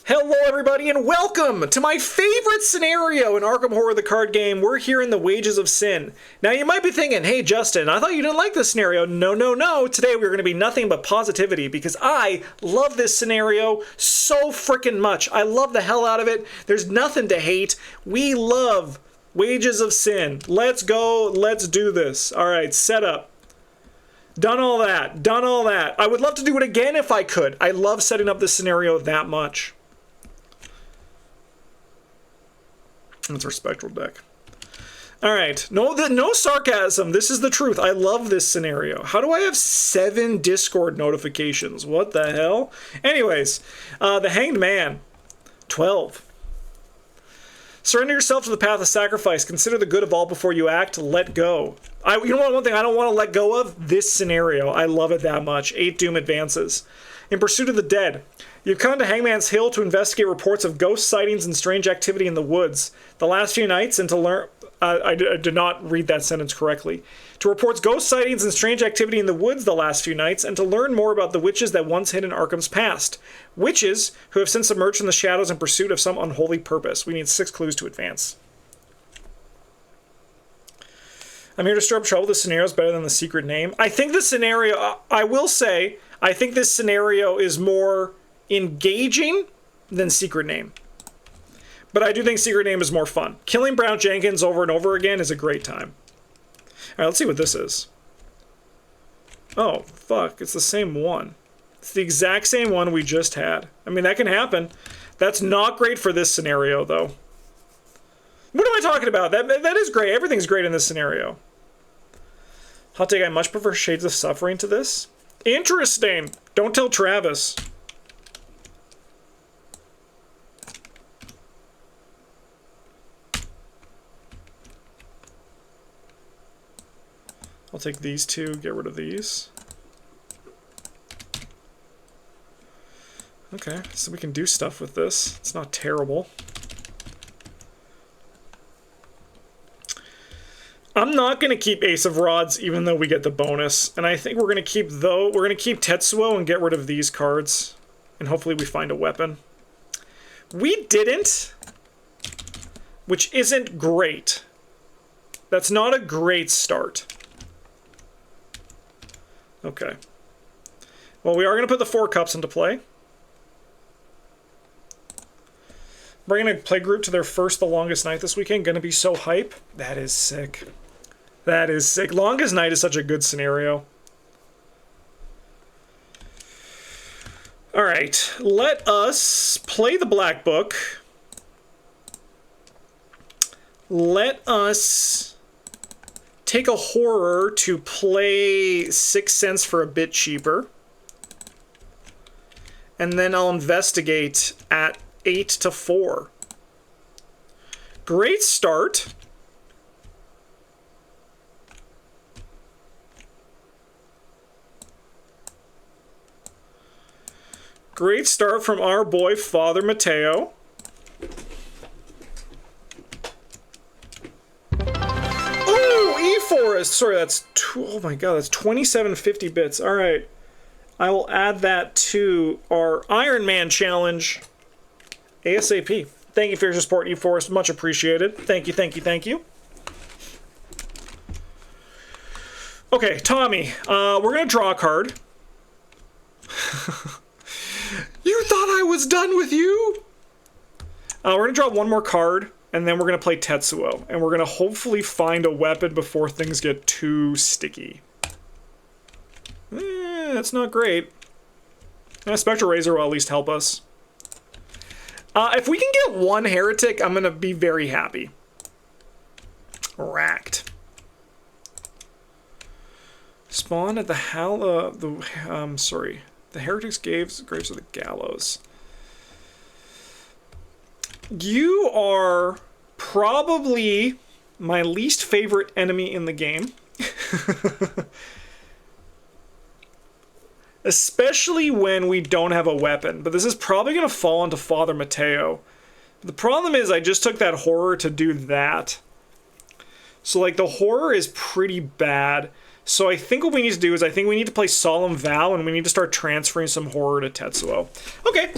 Hello everybody and welcome to my favorite scenario in Arkham Horror the card game. We're here in the Wages of Sin. Now you might be thinking, hey Justin, I thought you didn't like this scenario. No. Today we're going to be nothing but positivity because I love this scenario so freaking much. I love the hell out of it. There's nothing to hate. We love Wages of Sin. Let's go. Let's do this. All right, set up. Done all that. I would love to do it again if I could. I love setting up this scenario that much. That's our spectral deck. All right. No sarcasm. This is the truth. I love this scenario. How do I have 7 Discord notifications? What the hell? Anyways, the Hanged Man. 12. Surrender yourself to the path of sacrifice. Consider the good of all before you act. Let go. You know what? One thing I don't want to let go of? This scenario. I love it that much. 8 Doom advances. In pursuit of the dead. You've come to Hangman's Hill to investigate reports of ghost sightings and strange activity in the woods. The last few nights and to learn... I did not read that sentence correctly. To reports ghost sightings and strange activity in the woods the last few nights and to learn more about the witches that once hid in Arkham's past. Witches who have since emerged from the shadows in pursuit of some unholy purpose. We need 6 clues to advance. I'm here to stir up trouble. This scenario is better than the secret name. I think this scenario... I will say, I think this scenario is more engaging than secret name. But I do think secret name is more fun. Killing Brown Jenkins over and over again is a great time. Alright, let's see what this is. Oh, fuck. It's the same one. It's the exact same one we just had. I mean, that can happen. That's not great for this scenario, though. What am I talking about? That is great. Everything's great in this scenario. Hot take, I much prefer Shades of Suffering to this. Interesting. Don't tell Travis. I'll take these 2, get rid of these. Okay, so we can do stuff with this. It's not terrible. I'm not going to keep Ace of Rods even though we get the bonus. And I think we're going to keep Tetsuo and get rid of these cards. And hopefully we find a weapon. We didn't, which isn't great. That's not a great start. Okay. Well, we are going to put the 4 cups into play. Bringing a play group to their first The Longest Night this weekend. Going to be so hype. That is sick. That is sick. Longest Night is such a good scenario. All right. Let us play the Black Book. Let us take a horror to play 6 cents for a bit cheaper. And then I'll investigate at 8 to 4. Great start. Great start from our boy, Father Mateo. E-Forest! Sorry, that's... Oh my god, that's 2750 bits. Alright. I will add that to our Iron Man challenge. ASAP. Thank you for your support, E-Forest. Much appreciated. Thank you. Okay, Tommy. We're going to draw a card. You thought I was done with you? We're going to draw one more card, and then we're going to play Tetsuo. And we're going to hopefully find a weapon before things get too sticky. That's not great. Spectral Razor will at least help us. If we can get 1 Heretic, I'm going to be very happy. Racked. Spawn at the the Heretics Graves of the Gallows. You are probably my least favorite enemy in the game. Especially when we don't have a weapon. But this is probably going to fall into Father Mateo. The problem is I just took that horror to do that. So, like, the horror is pretty bad. So I think what we need to do is I think we need to play Solemn Vow and we need to start transferring some horror to Tetsuo. Okay.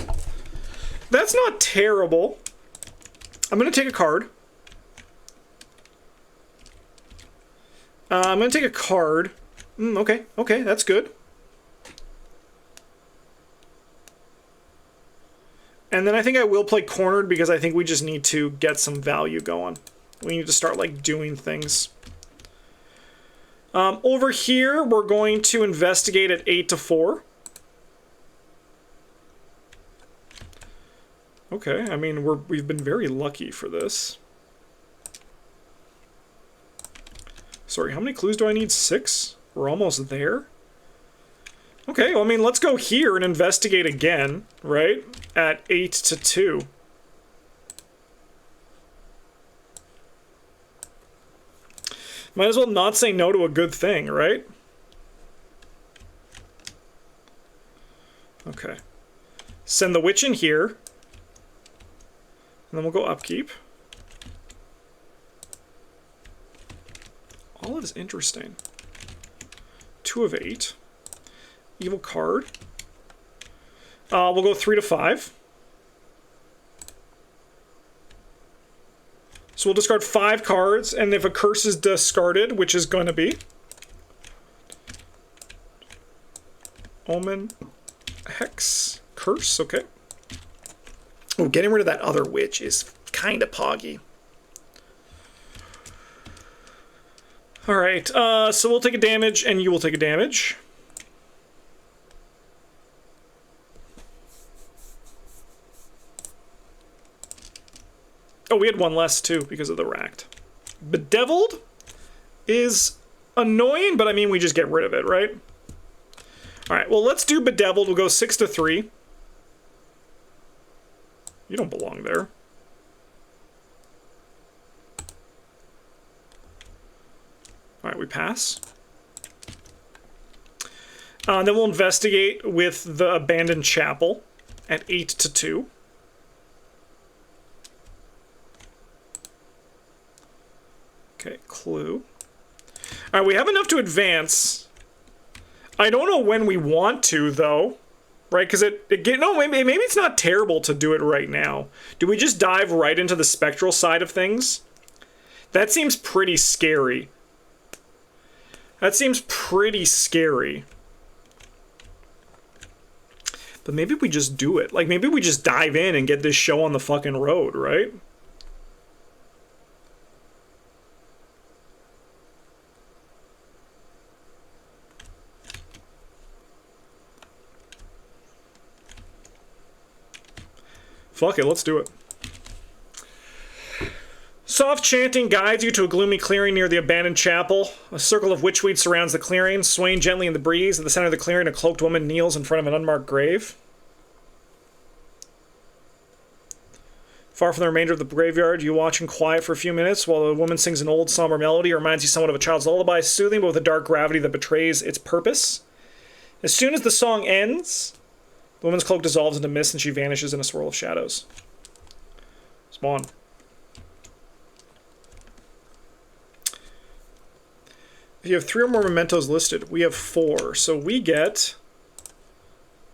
That's not terrible. I'm going to take a card. I'm going to take a card. Okay, okay, that's good. And then I think I will play Cornered because I think we just need to get some value going. We need to start, like, doing things. Over here, we're going to investigate at 8 to 4. Okay, I mean, we've been very lucky for this. Sorry, how many clues do I need? 6? We're almost there. Okay, well, I mean, let's go here and investigate again, right? At 8 to 2. Might as well not say no to a good thing, right? Okay. Send the witch in here. And then we'll go upkeep. All is interesting. 2 of 8. Evil card. We'll go 3 to 5. So we'll discard 5 cards, and if a curse is discarded, which is going to be Omen, Hex, Curse, okay. Oh, getting rid of that other witch is kind of poggy. Alright, so we'll take a damage, and you will take a damage. Oh, we had one less, too, because of the Racked. Bedeviled is annoying, but I mean, we just get rid of it, right? Alright, well, let's do Bedeviled. We'll go 6 to 3. You don't belong there. Alright, we pass. Then we'll investigate with the Abandoned Chapel at 8 to 2. Okay, clue. Alright, we have enough to advance. I don't know when we want to, though. Right, because maybe it's not terrible to do it right now. Do we just dive right into the spectral side of things? That seems pretty scary. That seems pretty scary. But maybe we just do it. Like, maybe we just dive in and get this show on the fucking road, right? Fuck it, let's do it. Soft chanting guides you to a gloomy clearing near the abandoned chapel. A circle of witchweed surrounds the clearing, swaying gently in the breeze. At the center of the clearing, a cloaked woman kneels in front of an unmarked grave. Far from the remainder of the graveyard, you watch in quiet for a few minutes while the woman sings an old somber melody. It reminds you somewhat of a child's lullaby, soothing but with a dark gravity that betrays its purpose. As soon as the song ends, the woman's cloak dissolves into mist and she vanishes in a swirl of shadows. Spawn. If you have 3 or more mementos listed, we have 4. So we get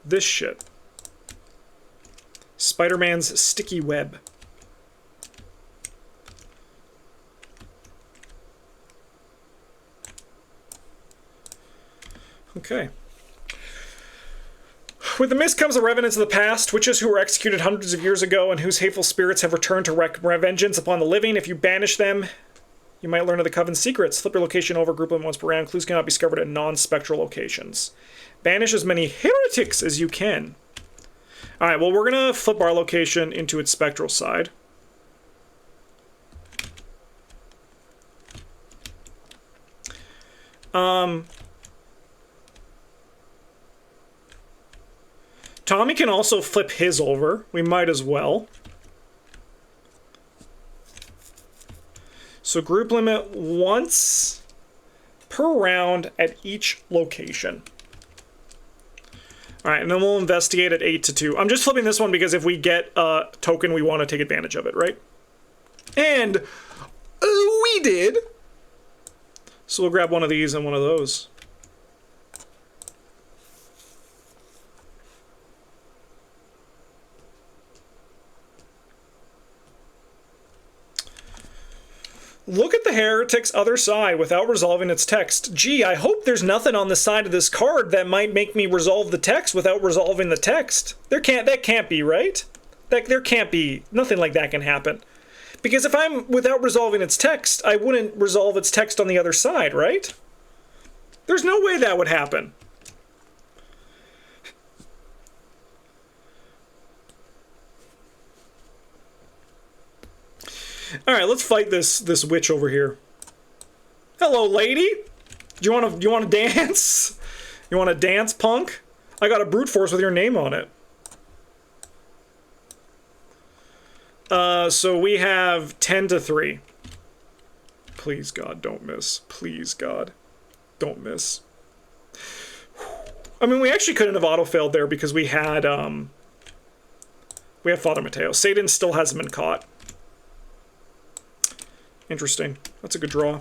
this shit. Spider-Man's sticky web. Okay. With the mist comes the revenants of the past, witches who were executed hundreds of years ago and whose hateful spirits have returned to wreak vengeance upon the living. If you banish them, you might learn of the Coven's secrets. Flip your location over, group them once per round. Clues cannot be discovered at non-spectral locations. Banish as many heretics as you can. Alright, well, we're going to flip our location into its spectral side. Tommy can also flip his over. We might as well. So group limit once per round at each location. Alright, and then we'll investigate at 8 to 2. I'm just flipping this one because if we get a token, we want to take advantage of it, right? And we did! So we'll grab one of these and one of those. Look at the Heretics' other side without resolving its text. Gee, I hope there's nothing on the side of this card that might make me resolve the text without resolving the text. That can't be, right? There can't be. Nothing like that can happen. Because if I'm without resolving its text, I wouldn't resolve its text on the other side, right? There's no way that would happen. All right, let's fight this witch over here. Hello, lady. Do you want to dance? You want to dance, punk? I got a brute force with your name on it. So we have 10-3. Please, God, don't miss. Please, God, don't miss. I mean, we actually couldn't have auto-failed there because we had Father Mateo. Satan still hasn't been caught. Interesting. That's a good draw.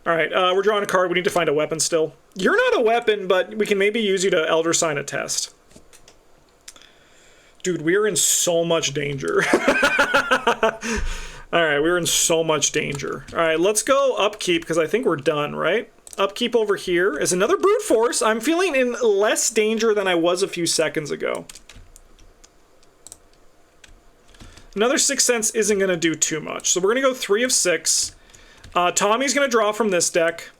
Alright, we're drawing a card. We need to find a weapon still. You're not a weapon, but we can maybe use you to Elder Sign a test. Dude, we're in so much danger. Alright, we're in so much danger. Alright, let's go upkeep, because I think we're done, right? Upkeep over here is another brute force. I'm feeling in less danger than I was a few seconds ago. Another Sixth Sense isn't going to do too much. So we're going to go 3 of 6. Tommy's going to draw from this deck.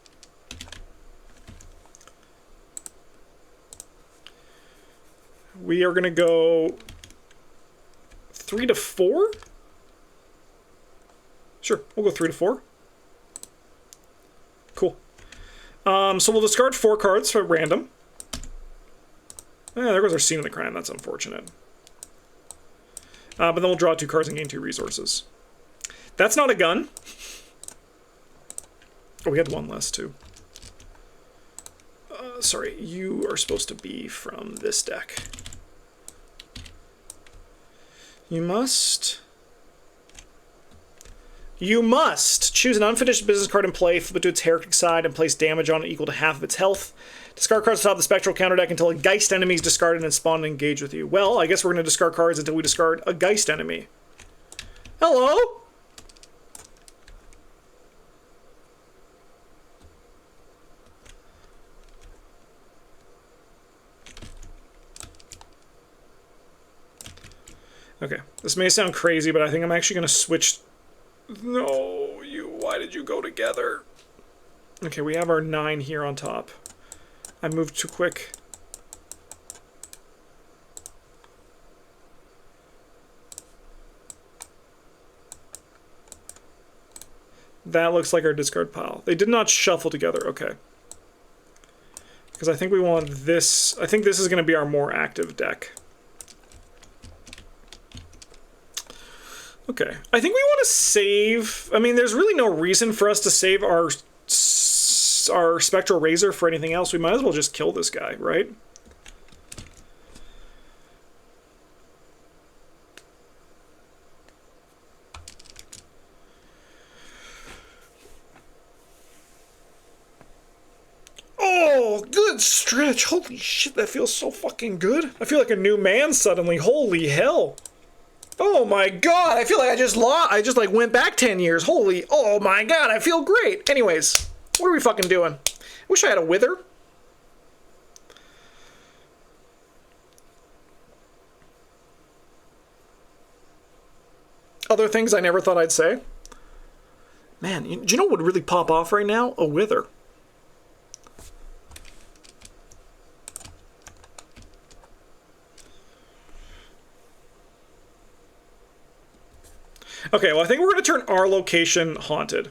We are going to go 3 to 4. Sure, we'll go 3 to 4. Cool. So we'll discard 4 cards for random. There goes our Scene of the Crime. That's unfortunate. But then we'll draw 2 cards and gain 2 resources. That's not a gun. Oh, we had 1 less, too. Sorry, you are supposed to be from this deck. You must choose an unfinished business card in play, flip it to its Heretic side, and place damage on it equal to half of its health. Discard cards atop the spectral counter deck until a Geist enemy is discarded and spawned and engaged with you. Well, I guess we're going to discard cards until we discard a Geist enemy. Hello? Okay, this may sound crazy, but I think I'm actually going to switch. No, why did you go together? Okay, we have our 9 here on top. I moved too quick. That looks like our discard pile. They did not shuffle together, okay. Because I think we want this. I think this is going to be our more active deck. Okay, I think we want to save. I mean, there's really no reason for us to save our Spectral Razor for anything else. We might as well just kill this guy, right? Oh, good stretch. Holy shit, that feels so fucking good. I feel like a new man suddenly. Holy hell. Oh my god, I feel like I just like went back 10 years. Holy, oh my god, I feel great. Anyways, what are we fucking doing? Wish I had a Wither. Other things I never thought I'd say. Man, do you know what would really pop off right now? A Wither. Okay, well, I think we're going to turn our location haunted.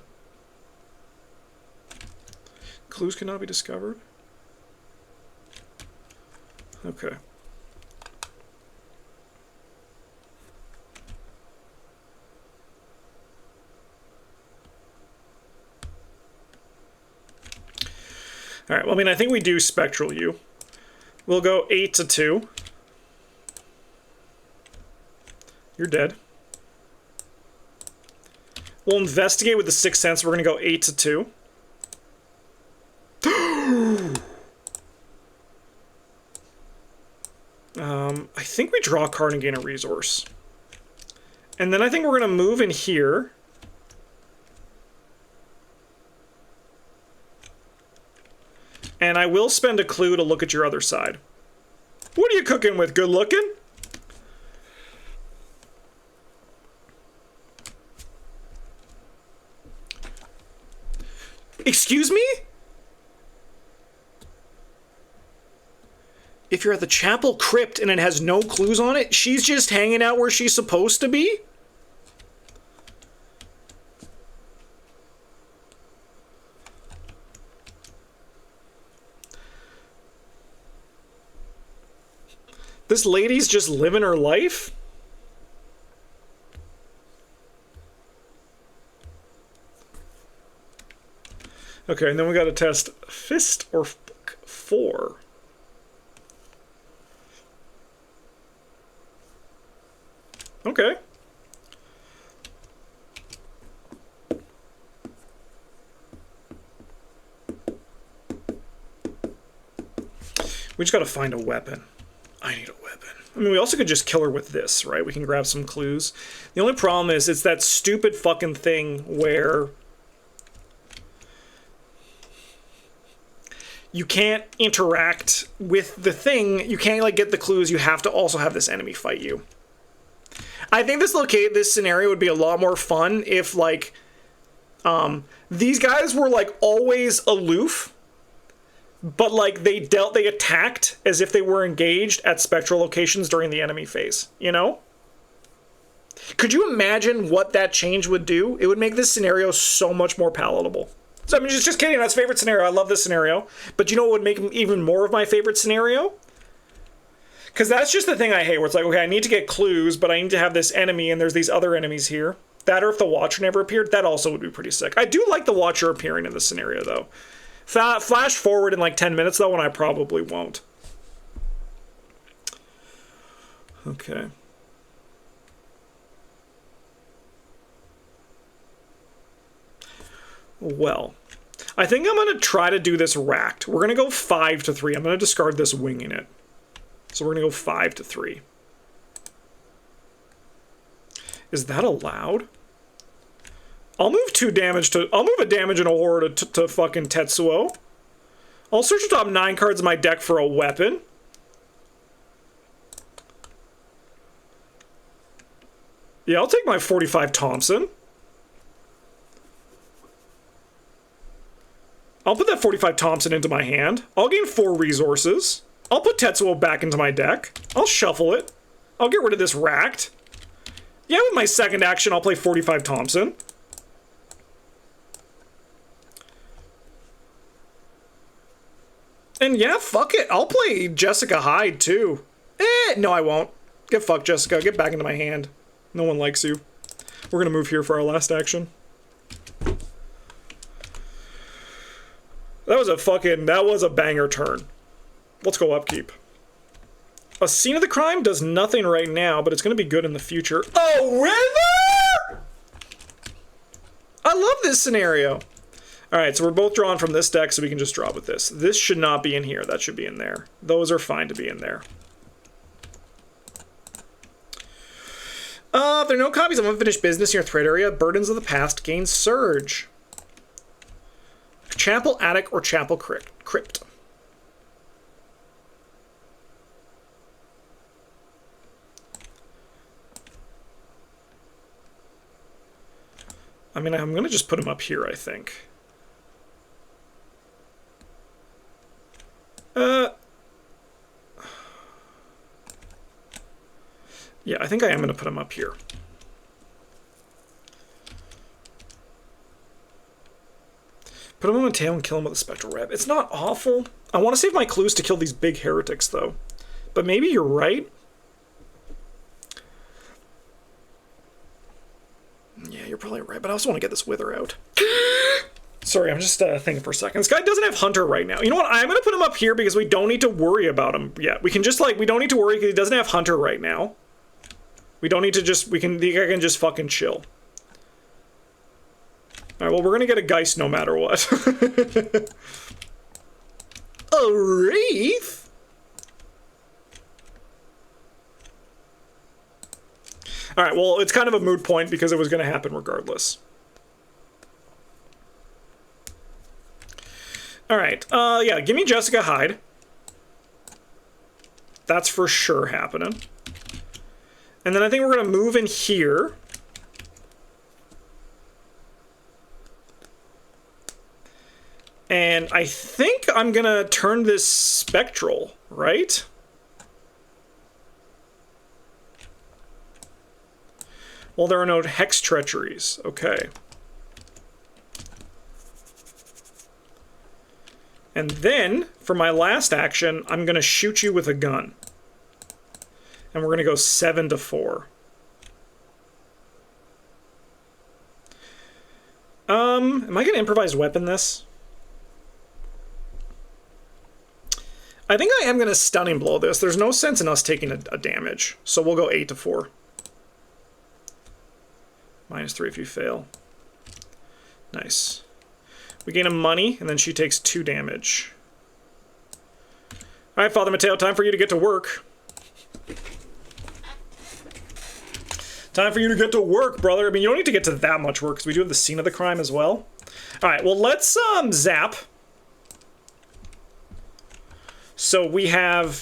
Clues cannot be discovered. Okay. All right, well, I mean, I think we do Spectral U. We'll go 8 to 2. You're dead. We'll investigate with the Sixth Sense. We're going to go 8 to 2. I think we draw a card and gain a resource. And then I think we're going to move in here. And I will spend a clue to look at your other side. What are you cooking with? Good looking? Excuse me? If you're at the chapel crypt and it has no clues on it, she's just hanging out where she's supposed to be? This lady's just living her life? Okay, and then we gotta test fist or 4. Okay. We just gotta find a weapon. I need a weapon. I mean, we also could just kill her with this, right? We can grab some clues. The only problem is it's that stupid fucking thing where you can't interact with the thing. You can't, like, get the clues. You have to also have this enemy fight you. I think this scenario would be a lot more fun if, like, these guys were, like, always aloof, but, like, they attacked as if they were engaged at spectral locations during the enemy phase, you know? Could you imagine what that change would do? It would make this scenario so much more palatable. So, I mean, just kidding, that's favorite scenario. I love this scenario. But you know what would make even more of my favorite scenario? Because that's just the thing I hate, where it's like, okay, I need to get clues, but I need to have this enemy, and there's these other enemies here. That, or if the Watcher never appeared, that also would be pretty sick. I do like the Watcher appearing in this scenario, though. Flash forward in like 10 minutes, though, and I probably won't. Okay. Well, I think I'm going to try to do this racked. We're going to go 5 to 3. I'm going to discard this winging it. So we're going to go 5 to 3. Is that allowed? I'll move 2 damage to... I'll move a damage and a horror to fucking Tetsuo. I'll search the top 9 cards of my deck for a weapon. Yeah, I'll take my 45 Thompson. I'll put that 45 Thompson into my hand. I'll gain 4 resources. I'll put Tetsuo back into my deck. I'll shuffle it. I'll get rid of this racked. Yeah, with my second action, I'll play 45 Thompson. And yeah, fuck it. I'll play Jessica Hyde, too. No, I won't. Get fucked, Jessica. Get back into my hand. No one likes you. We're gonna move here for our last action. That was a banger turn. Let's go upkeep. A scene of the crime does nothing right now, but it's gonna be good in the future. Oh, River! I love this scenario. Alright, so we're both drawn from this deck, so we can just draw with this. This should not be in here. That should be in there. Those are fine to be in there. If there are no copies of Unfinished Business in your threat area, Burdens of the Past gain Surge. Chapel, Attic, or Chapel Crypt. I mean, I'm going to just put him up here, I think. Yeah, I think I am going to put him up here. Put him on Mateo and kill him with a spectral web. It's not awful. I want to save my clues to kill these big heretics, though. But maybe you're right. Yeah, you're probably right, but I also want to get this wither out. Sorry, I'm just thinking for a second. This guy doesn't have Hunter right now. You know what? I'm going to put him up here because we don't need to worry about him yet. We can just, like, we don't need to worry because he doesn't have Hunter right now. We don't need to just, the guy can just fucking chill. Alright, well, we're going to get a Geist no matter what. A Wraith? All right, well, it's kind of a moot point because it was going to happen regardless. All right, yeah, give me Jessica Hyde. That's for sure happening. And then I think we're going to move in here. And I think I'm going to turn this spectral, right? Well, there are no hex treacheries. Okay. And then, for my last action, I'm going to shoot you with a gun. And we're going to go 7 to 4. Am I going to improvised weapon this? I think I am going to stunning blow this. There's no sense in us taking a damage. So we'll go 8 to 4. -3 if you fail. Nice. We gain a money, and then she takes 2 damage. All right, Father Mateo, time for you to get to work. Time for you to get to work, brother. I mean, you don't need to get to that much work, because we do have the scene of the crime as well. All right, well, let's zap. So we have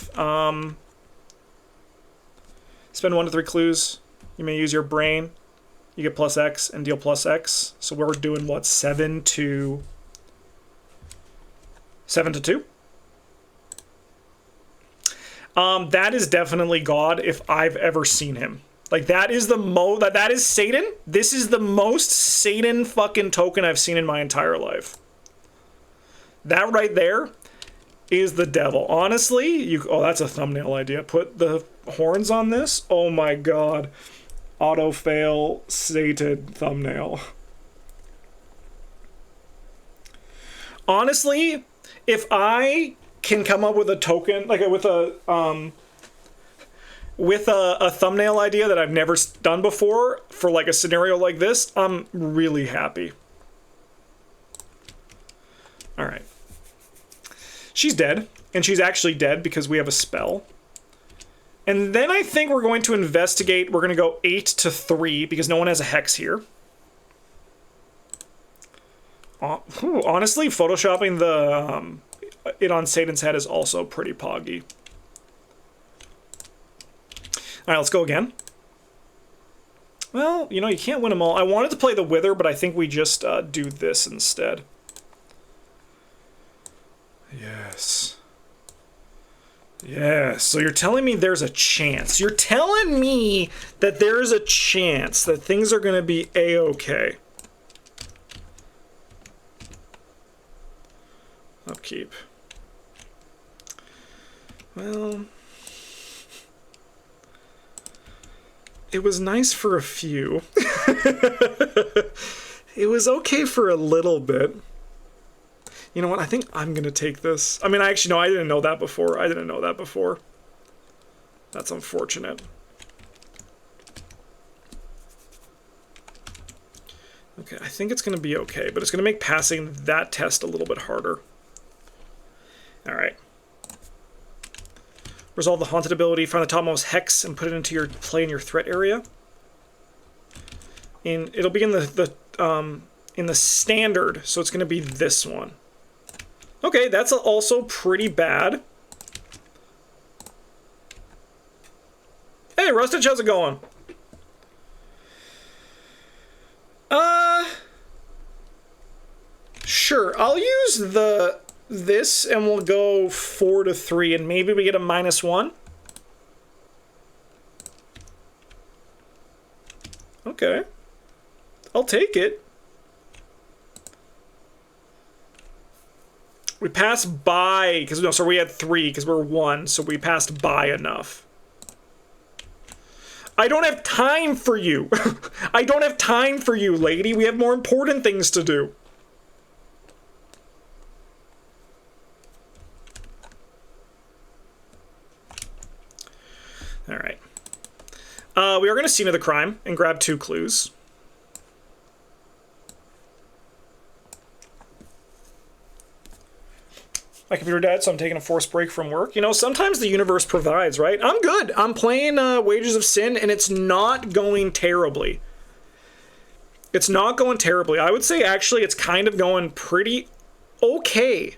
spend 1 to 3 clues. You may use your brain. You get +X and deal +X. So we're doing what, 7 to 2? That is definitely God if I've ever seen him. Like, that is the that is Satan. This is the most Satan fucking token I've seen in my entire life. That right there is the devil. Honestly, oh, that's a thumbnail idea. Put the horns on this. Oh my god. Auto fail Satan thumbnail. Honestly, if I can come up with a token, like with a thumbnail idea that I've never done before for like a scenario like this, I'm really happy. All right. She's dead, and she's actually dead because we have a spell. And then I think we're going to investigate. We're going to go 8 to 3 because no one has a hex here. Honestly, photoshopping it on Satan's head is also pretty poggy. All right, let's go again. Well, you know, you can't win them all. I wanted to play the Wither, but I think we just do this instead. Yes. Yes, so you're telling me there's a chance. You're telling me that there's a chance that things are going to be A-okay. Upkeep. Well, it was nice for a few. It was okay for a little bit. You know what? I think I'm going to take this. I mean, I actually, no, I didn't know that before. I didn't know that before. That's unfortunate. Okay, I think it's going to be okay, but it's going to make passing that test a little bit harder. All right. Resolve the Haunted ability. Find the topmost hex and put it into your play in your threat area. It'll be in the standard, so it's going to be this one. Okay, that's also pretty bad. Hey, Rustich, how's it going? Sure, I'll use this and we'll go 4 to 3 and maybe we get a -1. Okay. I'll take it. We passed by, because no, so we had 3, because we're 1, so we passed by enough. I don't have time for you. I don't have time for you, lady. We have more important things to do. All right. We are going to scene of the crime and grab 2 clues. My computer died, so I'm taking a forced break from work. You know, sometimes the universe provides, right? I'm good. I'm playing Wages of Sin, and it's not going terribly. It's not going terribly. I would say, actually, it's kind of going pretty okay.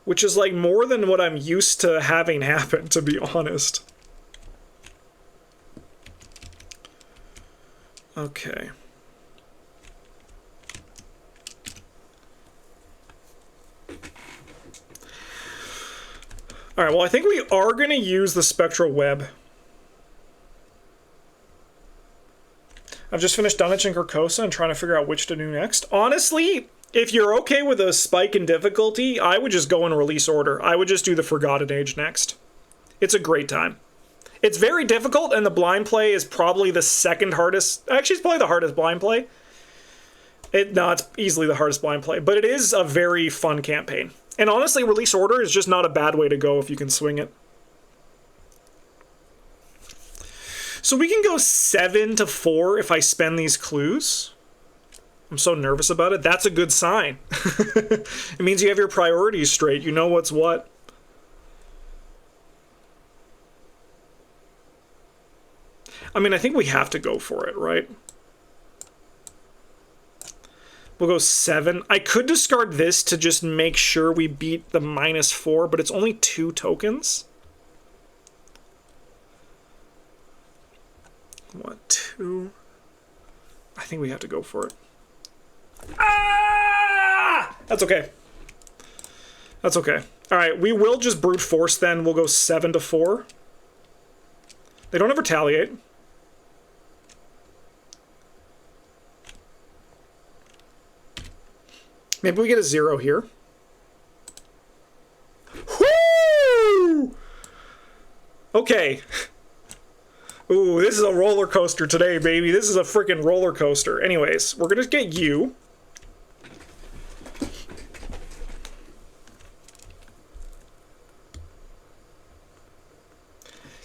Which is, like, more than what I'm used to having happen, to be honest. Okay. All right, well, I think we are going to use the spectral web. I've just finished Dunwich and Carcosa and trying to figure out which to do next. Honestly, if you're okay with a spike in difficulty, I would just go in release order. I would just do the Forgotten Age next. It's a great time. It's very difficult, and the blind play is probably the second hardest. Actually, it's probably the hardest blind play. No, it's easily the hardest blind play, but it is a very fun campaign. And honestly, release order is just not a bad way to go if you can swing it. So we can go 7 to 4 if I spend these clues. I'm so nervous about it. That's a good sign. It means you have your priorities straight. You know what's what. I mean, I think we have to go for it, right? We'll go 7. I could discard this to just make sure we beat the -4, but it's only 2 tokens. 1, 2. I think we have to go for it. Ah! That's okay. That's okay. All right, we will just brute force then. We'll go 7 to 4. They don't have retaliate. Maybe we get a 0 here. Woo! Okay. Ooh, this is a roller coaster today, baby. This is a freaking roller coaster. Anyways, we're gonna get you.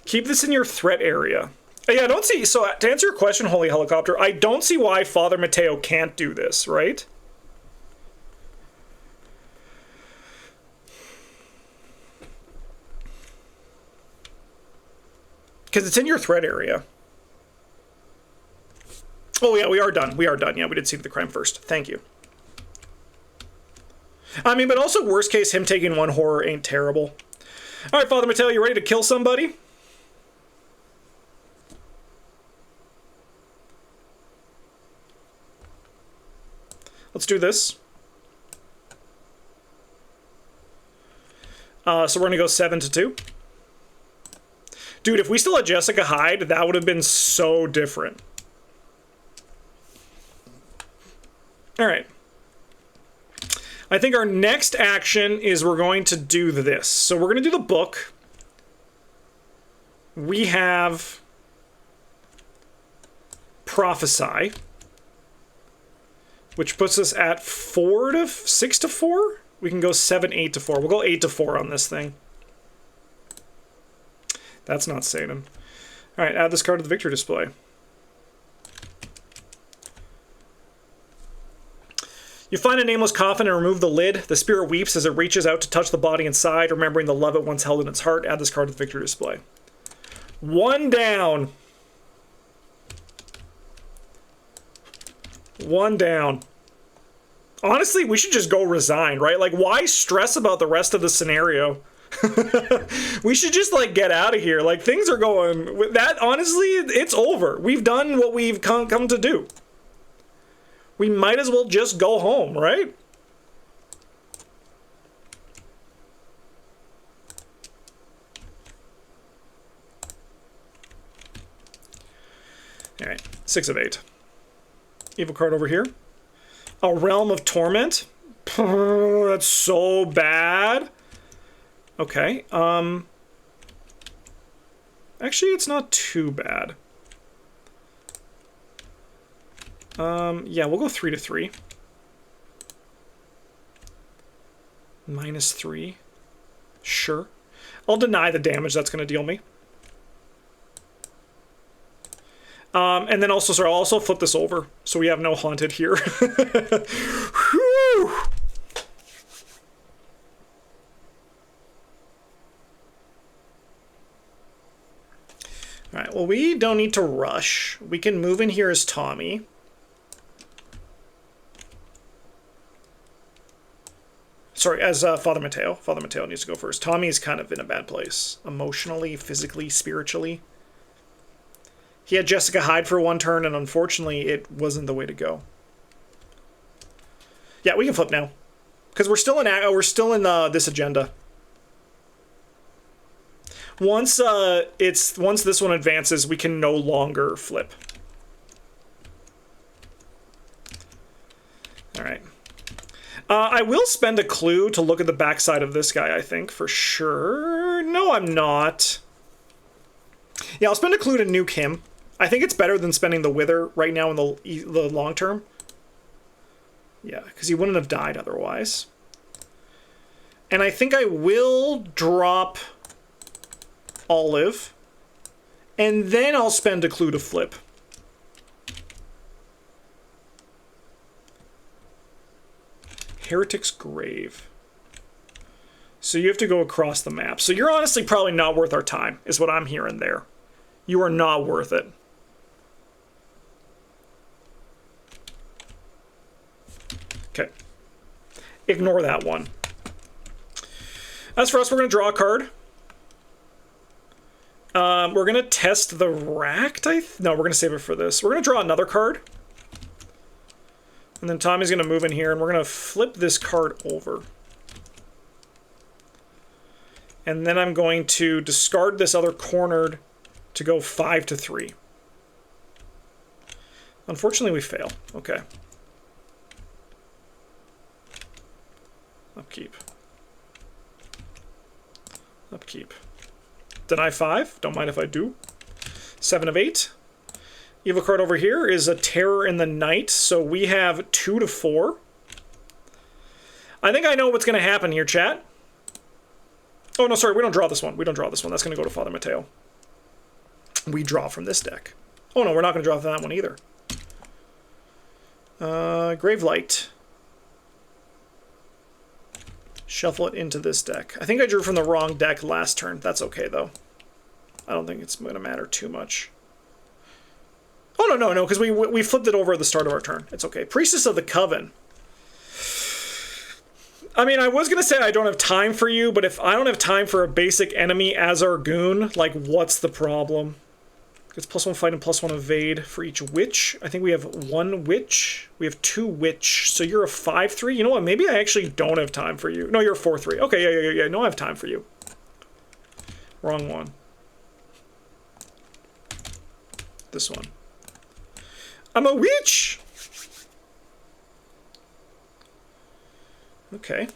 Keep this in your threat area. Yeah, I don't see... So, to answer your question, Holy Helicopter, I don't see why Father Mateo can't do this, right? Because it's in your threat area. Oh, yeah, we are done. We are done. Yeah, we did see the crime first. Thank you. I mean, but also, worst case, him taking 1 horror ain't terrible. All right, Father Mateo, you ready to kill somebody? Let's do this. So we're going to go 7 to 2. Dude, if we still had Jessica Hyde, that would have been so different. All right. I think our next action is we're going to do this. So we're going to do the book. We have Prophesy, which puts us at 6 to 4. We can go 7, 8 to 4. We'll go 8 to 4 on this thing. That's not Satan. All right, add this card to the victory display. You find a nameless coffin and remove the lid. The spirit weeps as it reaches out to touch the body inside, remembering the love it once held in its heart. Add this card to the victory display. 1 down. 1 down. Honestly, we should just go resign, right? Like, why stress about the rest of the scenario? We should just, like, get out of here. Like, things are going... That, honestly, it's over. We've done what we've come to do. We might as well just go home, right? All right, 6 of 8. Evil card over here. A Realm of Torment. That's so bad. Okay. Actually, it's not too bad. Yeah, we'll go 3 to 3. -3. Sure. I'll deny the damage that's going to deal me. And then also, sorry, I'll also flip this over so we have no haunted here. Whew. All right, well, we don't need to rush. We can move in here as Tommy. Sorry, as Father Mateo. Father Mateo needs to go first. Tommy is kind of in a bad place. Emotionally, physically, spiritually. He had Jessica hide for one turn, and unfortunately, it wasn't the way to go. Yeah, we can flip now. Because we're still in this agenda. Once this one advances, we can no longer flip. All right. I will spend a clue to look at the backside of this guy, I think, for sure. No, I'm not. Yeah, I'll spend a clue to nuke him. I think it's better than spending the Wither right now in the long term. Yeah, because he wouldn't have died otherwise. And I think I will drop Olive, and then I'll spend a clue to flip. Heretics Grave. So you have to go across the map. So you're honestly probably not worth our time, is what I'm hearing there. You are not worth it. Okay. Ignore that one. As for us, we're going to draw a card. We're going to test the Racked. No, we're going to save it for this. We're going to draw another card. And then Tommy's going to move in here, and we're going to flip this card over. And then I'm going to discard this other cornered to go 5-3. Unfortunately, we fail. Okay. Upkeep. Upkeep. Deny 5. Don't mind if I do. 7 of 8. Evil card over here is a Terror in the Night, so we have 2-4. I think I know what's going to happen here, chat. Oh, no, sorry, we don't draw this one. We don't draw this one. That's going to go to Father Mateo. We draw from this deck. Oh, no, we're not going to draw from that one either. Gravelight. Shuffle it into this deck. I think I drew from the wrong deck last turn. That's okay, though. I don't think it's going to matter too much. Oh, no, because we flipped it over at the start of our turn. It's okay. Priestess of the Coven. I mean, I was going to say I don't have time for you, but if I don't have time for a basic enemy as our goon, like, what's the problem? It's +1 fight and +1 evade for each witch. I think we have 1 witch. We have 2 witch. So you're a 5-3. You know what? Maybe I actually don't have time for you. No, you're a 4-3. Okay, yeah. No, I have time for you. Wrong one. This one. I'm a witch! Okay.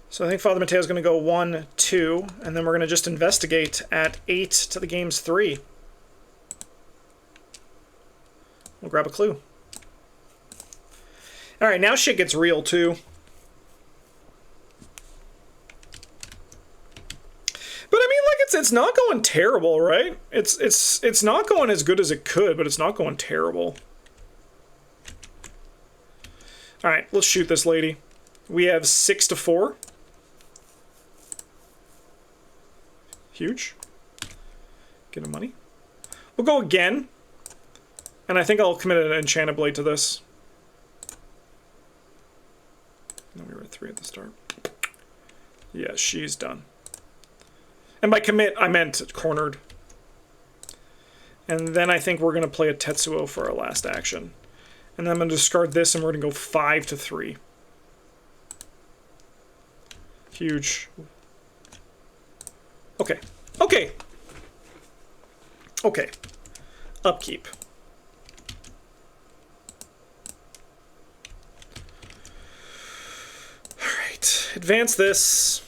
So I think Father Mateo is going to go 1, 2, and then we're going to just investigate at 8 to the game's 3. We'll grab a clue. All right, now shit gets real too. But I mean, like, it's not going terrible, right? It's not going as good as it could, but it's not going terrible. All right, let's shoot this lady. We have 6-4. Huge. Get a money. We'll go again. And I think I'll commit an Enchanted Blade to this. No, we were at 3 at the start. Yeah, she's done. And by commit, I meant cornered. And then I think we're going to play a Tetsuo for our last action. And then I'm going to discard this, and we're going to go 5-3. Huge. Okay. Okay. Okay. Upkeep. Alright. Advance this.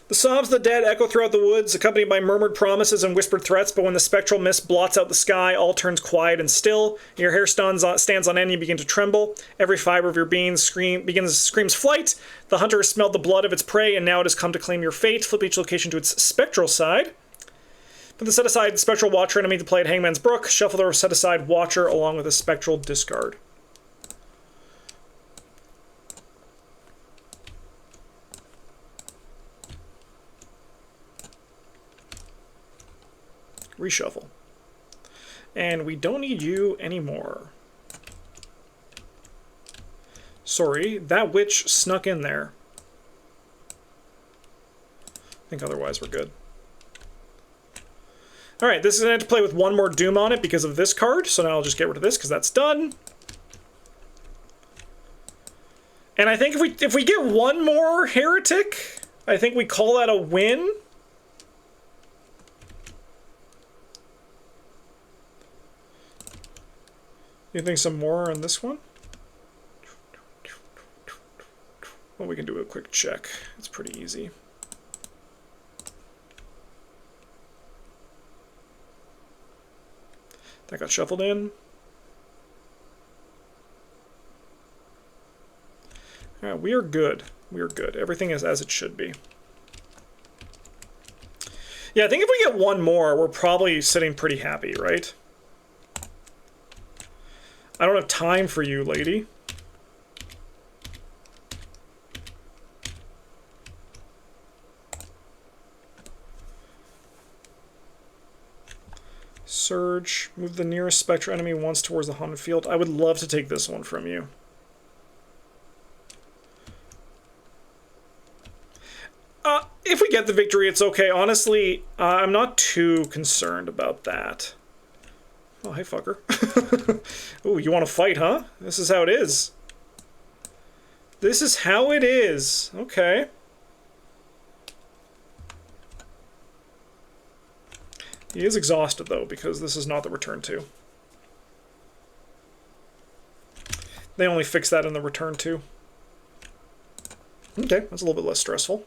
The sobs of the dead echo throughout the woods, accompanied by murmured promises and whispered threats, but when the spectral mist blots out the sky, all turns quiet and still. Your hair stands on end, you begin to tremble. Every fiber of your being screams flight. The hunter has smelled the blood of its prey, and now it has come to claim your fate. Flip each location to its spectral side. Put the set-aside Spectral Watcher enemy to play at Hangman's Brook. Shuffle the set-aside Watcher along with a Spectral discard. Reshuffle. And we don't need you anymore. Sorry, that witch snuck in there. I think otherwise we're good. Alright, this is going to have to play with one more Doom on it because of this card, so now I'll just get rid of this because that's done. And I think if we get one more Heretic, I think we call that a win. You think some more on this one? Well, we can do a quick check. It's pretty easy. That got shuffled in. All right, we are good. We are good. Everything is as it should be. Yeah, I think if we get one more, we're probably sitting pretty happy, right? I don't have time for you, lady. Surge. Move the nearest spectral enemy once towards the haunted field. I would love to take this one from you. If we get the victory, it's okay. Honestly, I'm not too concerned about that. Oh, hey, fucker. Ooh, you want to fight, huh? This is how it is. This is how it is. Okay. He is exhausted, though, because this is not the return to. They only fix that in the return to. Okay, that's a little bit less stressful.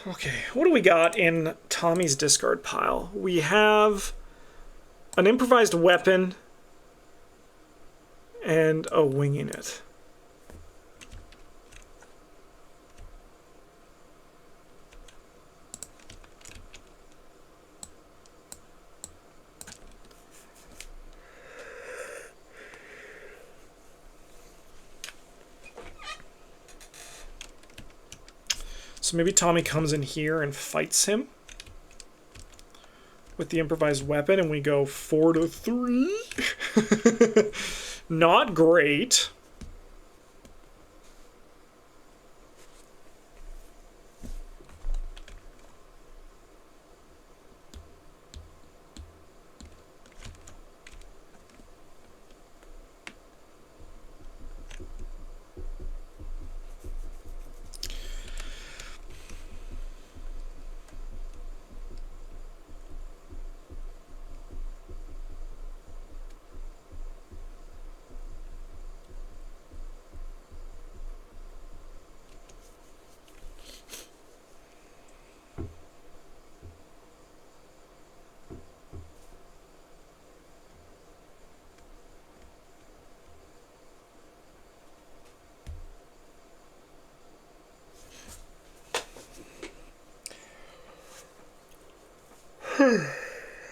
Okay, what do we got in Tommy's discard pile? We have an improvised weapon and a winging it. So maybe Tommy comes in here and fights him with the improvised weapon, and we go 4-3. Not great.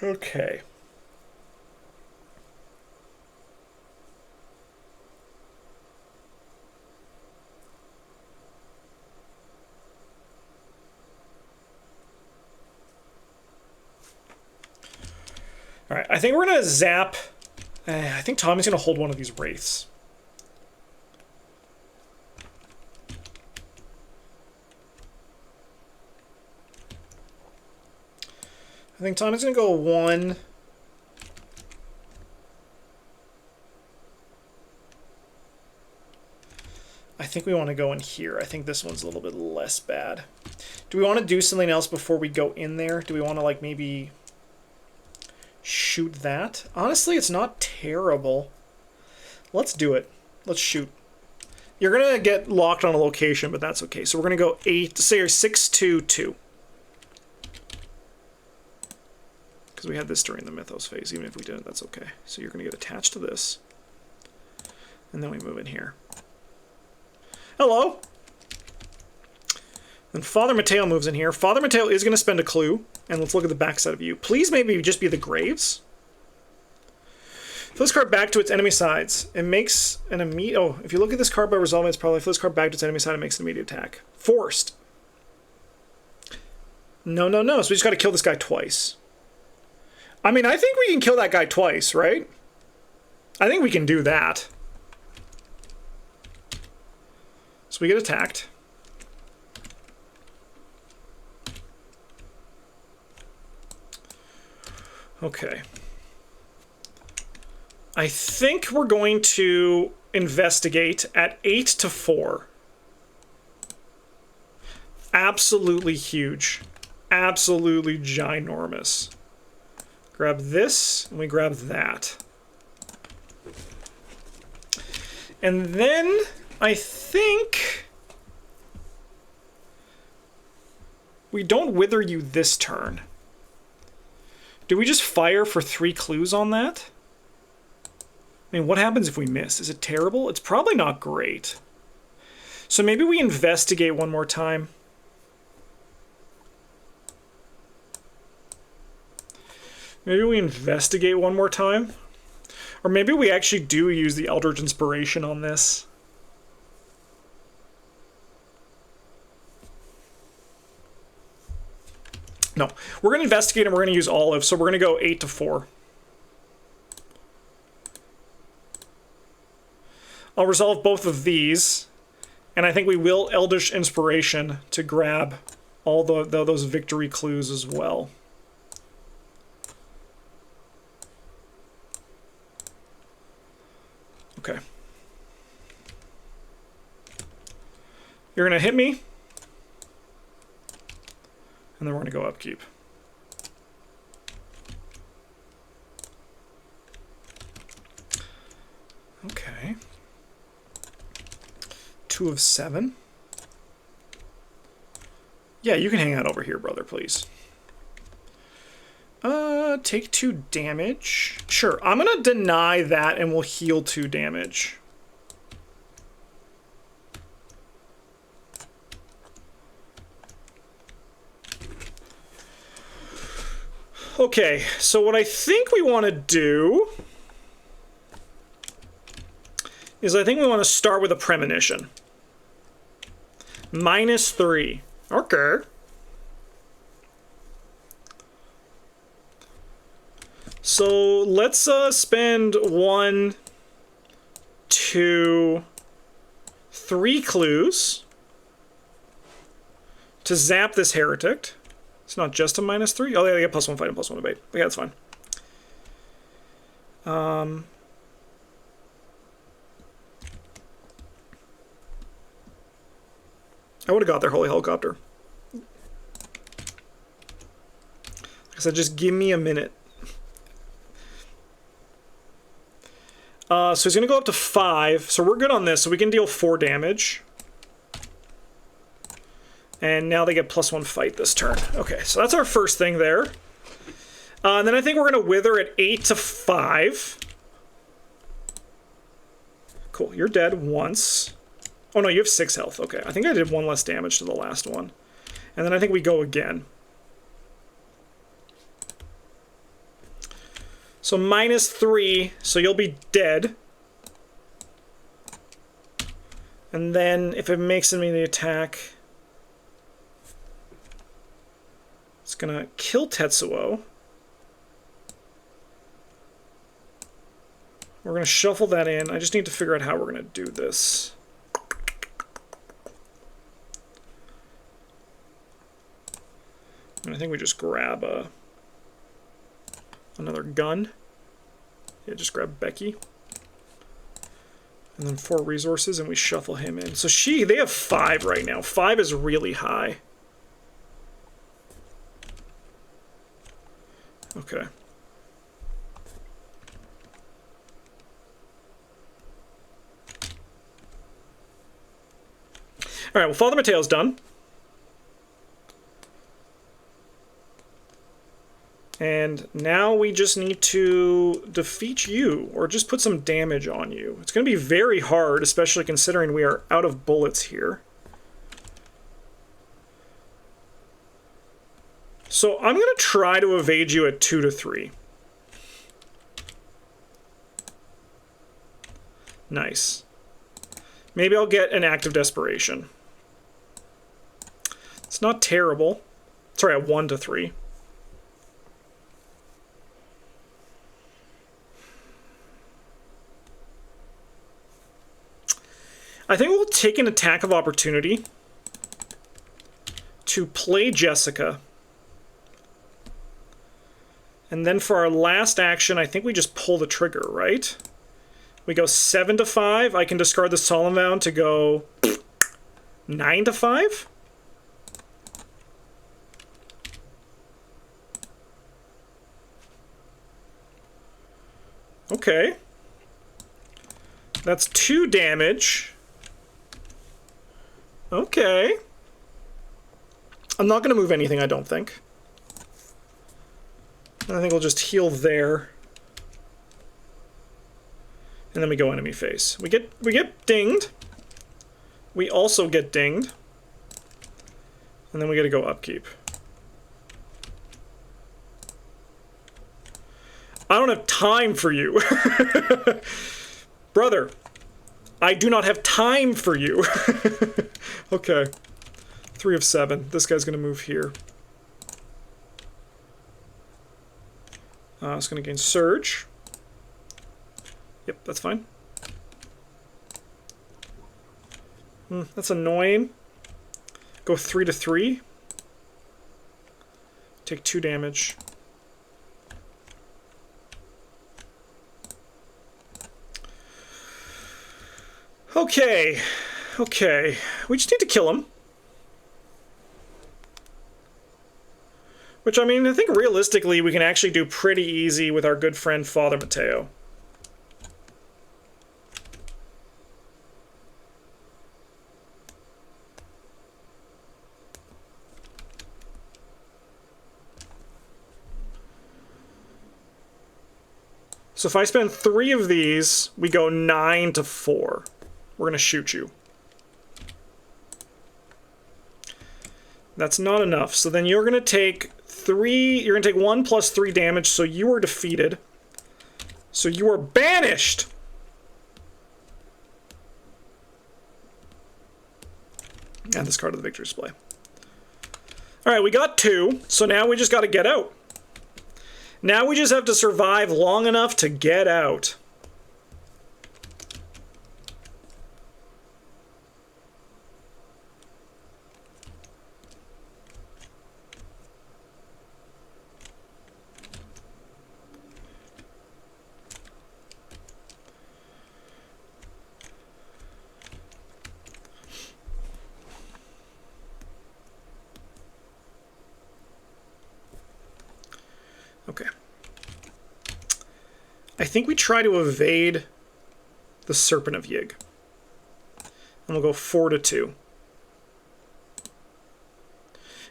Okay. All right, I think we're gonna zap. I think Tommy's gonna hold one of these wraiths. I think Tommy's gonna go 1. I think we want to go in here. I think this one's a little bit less bad. Do we want to do something else before we go in there? Do we want to, like, maybe shoot that? Honestly, it's not terrible. Let's do it. Let's shoot. You're going to get locked on a location, but that's okay. So we're going to go 6-2-2. Because we had this during the Mythos phase. Even if we didn't, that's okay. So you're going to get attached to this. And then we move in here. Hello. Then Father Mateo moves in here. Father Mateo is going to spend a clue. And let's look at the backside of you. Please maybe just be the graves. Flip this card back to its enemy sides. It makes an immediate... Oh, if you look at this card by resolving its power, flip this card back to its enemy side, it makes an immediate attack. Forced. No, no, no. So we just got to kill this guy twice. I mean, I think we can kill that guy twice, right? I think we can do that. So we get attacked. Okay. I think we're going to investigate at 8 to 4. Absolutely huge. Absolutely ginormous. Grab this, and we grab that. And then I think we don't wither you this turn. Do we just fire for 3 clues on that? I mean, what happens if we miss? Is it terrible? It's probably not great. So maybe we investigate one more time. Maybe we investigate one more time. Or maybe we actually do use the Eldritch Inspiration on this. No, we're going to investigate and we're going to use Olive, so we're going to go 8 to 4. I'll resolve both of these, and I think we will Eldritch Inspiration to grab all those victory clues as well. Okay. You're going to hit me, and then we're going to go upkeep. Okay. 2 of 7. Yeah, you can hang out over here, brother, please. Take 2 damage. Sure, I'm gonna deny that and we'll heal 2 damage. Okay, so what I think we want to do is I think we want to start with a premonition. -3. Okay. So let's spend 1, 2, 3 clues to zap this heretic. It's not just a -3. Oh, they get +1 fight and +1 evade. Okay, that's fine. I would have got their holy helicopter. Like I said, just give me a minute. So he's going to go up to 5. So we're good on this. So we can deal 4 damage. And now they get +1 fight this turn. Okay, so that's our first thing there. And then I think we're going to wither at 8 to 5. Cool, you're dead once. Oh no, you have 6 health. Okay, I think I did 1 less damage to the last one. And then I think we go again. So -3, so you'll be dead. And then if it makes me the attack, it's gonna kill Tetsuo. We're gonna shuffle that in. I just need to figure out how we're gonna do this. And I think we just grab another gun. Yeah, just grab Becky. And then 4 resources, and we shuffle him in. So they have 5 right now. 5 is really high. Okay. All right, well, Father Mateo's done. And now we just need to defeat you, or just put some damage on you. It's going to be very hard, especially considering we are out of bullets here. So I'm going to try to evade you at 2 to 3. Nice. Maybe I'll get an Act of Desperation. It's not terrible. Sorry, at 1 to 3. I think we'll take an attack of opportunity to play Jessica. And then for our last action, I think we just pull the trigger, right? We go 7 to 5. I can discard the Solemn Vow to go 9 to 5. Okay. That's 2 damage. Okay. I'm not going to move anything, I don't think. I think we'll just heal there. And then we go enemy face. We get dinged. We also get dinged. And then we got to go upkeep. I don't have time for you. Brother, I do not have time for you. Okay. 3 of 7. This guy's going to move here. It's going to gain Surge. Yep, that's fine. That's annoying. Go 3 to 3. Take 2 damage. Okay. Okay. We just need to kill him. Which, I mean, I think realistically we can actually do pretty easy with our good friend Father Mateo. So if I spend 3 of these, we go 9 to 4. We're going to shoot you. That's not enough. So then you're going to take 3, you're going to take 1 plus 3 damage, so you are defeated. So you are banished! And this card of the victory display. Alright, we got 2, so now we just got to get out. Now we just have to survive long enough to get out. Okay. I think we try to evade the Serpent of Yig. And we'll go 4 to 2.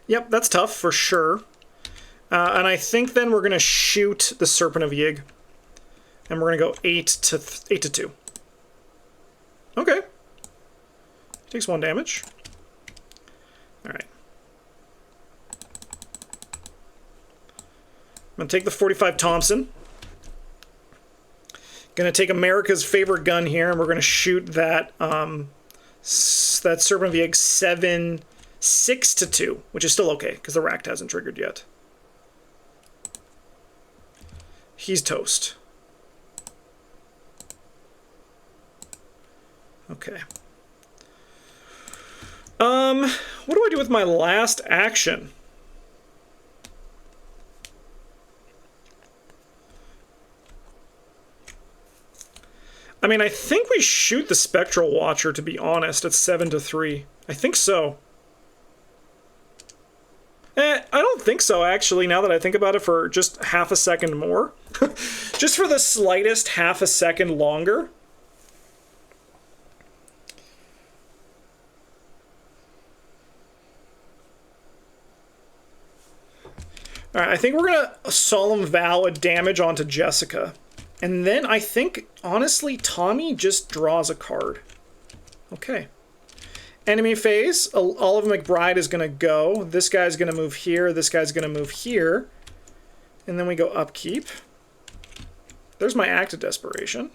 Yep, that's tough for sure. And I think then we're going to shoot the Serpent of Yig. And we're going to go 8 to 2. Okay. Takes 1 damage. Alright. I'm going to take the 45 Thompson. Going to take America's favorite gun here, and we're going to shoot that that Serpent of the Egg 6 to 2, which is still okay, because the Ract hasn't triggered yet. He's toast. Okay. What do I do with my last action? I mean, I think we shoot the Spectral Watcher, to be honest, at 7 to 3. I think so. I don't think so, actually, now that I think about it, for just half a second more. Just for the slightest half a second longer. Alright, I think we're going to Solemn Vow a damage onto Jessica. And then I think, honestly, Tommy just draws a card. Okay. Enemy phase, Olive McBride is going to go. This guy's going to move here. This guy's going to move here. And then we go upkeep. There's my Act of Desperation.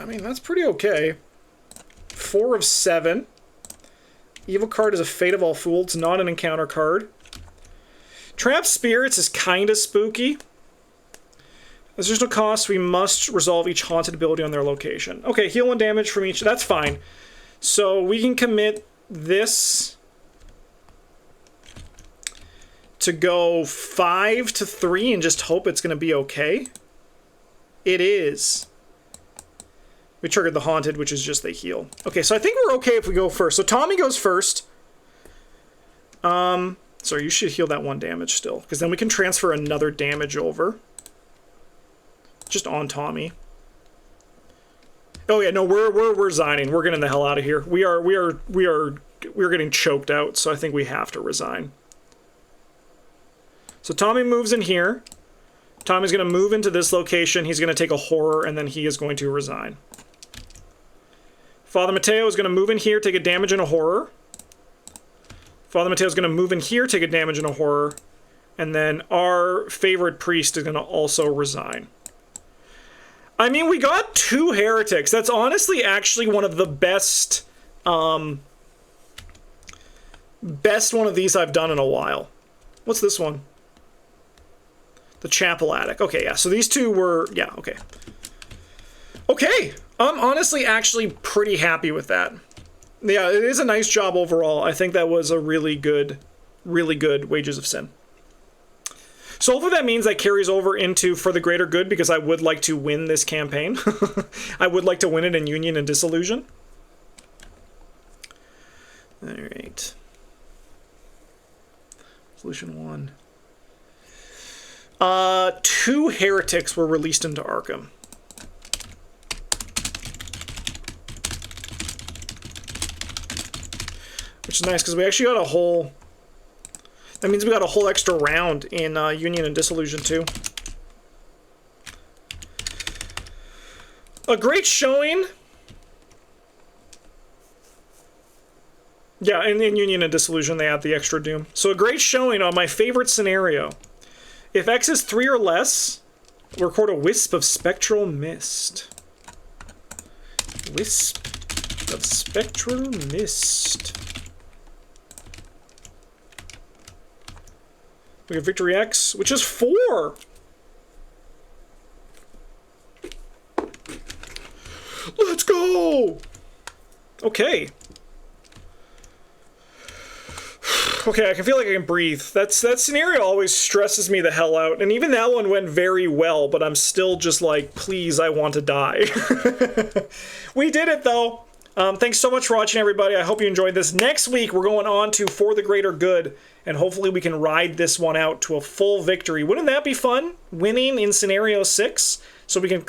I mean, that's pretty okay. 4 of 7. Evil card is a Fate of All Fools. It's not an encounter card. Trap Spirits is kind of spooky. As there's no cost, we must resolve each haunted ability on their location. Okay, heal 1 damage from each. That's fine. So we can commit this to go 5 to 3 and just hope it's going to be okay. It is. We triggered the Haunted, which is just they heal. Okay, so I think we're okay if we go first. So Tommy goes first. Sorry, you should heal that 1 damage still, because then we can transfer another damage over. Just on Tommy. Oh yeah, no, we're resigning. We're getting the hell out of here. We're getting choked out, so I think we have to resign. So Tommy moves in here. Tommy's going to move into this location. He's going to take a horror, and then he is going to resign. Father Mateo is going to move in here, take a damage and a horror. Father Mateo is going to move in here, take a damage and a horror. And then our favorite priest is going to also resign. I mean, we got 2 heretics. That's honestly actually one of the best one of these I've done in a while. What's this one? The Chapel Attic. Okay, yeah. So these 2 were... Yeah, okay. Okay. I'm honestly actually pretty happy with that. Yeah, it is a nice job overall. I think that was a really good Wages of Sin. So hopefully that means that carries over into For the Greater Good, because I would like to win this campaign. I would like to win it in Union and Disillusion. Alright. Solution 1. 2 heretics were released into Arkham. Which is nice, because we actually got a whole... That means we got a whole extra round in Union and Disillusion too. A great showing. Yeah, in Union and Disillusion they add the extra doom. So a great showing on my favorite scenario. If X is 3 or less, record a wisp of spectral mist. Wisp of spectral mist. We have Victory X, which is 4. Let's go! Okay. Okay, I can feel like I can breathe. That scenario always stresses me the hell out. And even that one went very well, but I'm still just like, please, I want to die. We did it, though. Thanks so much for watching, everybody. I hope you enjoyed this. Next week, we're going on to For the Greater Good, and hopefully we can ride this one out to a full victory. Wouldn't that be fun? Winning in Scenario 6, so we can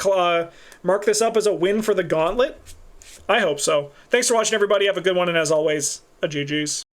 mark this up as a win for the Gauntlet? I hope so. Thanks for watching, everybody. Have a good one, and as always, a GG's.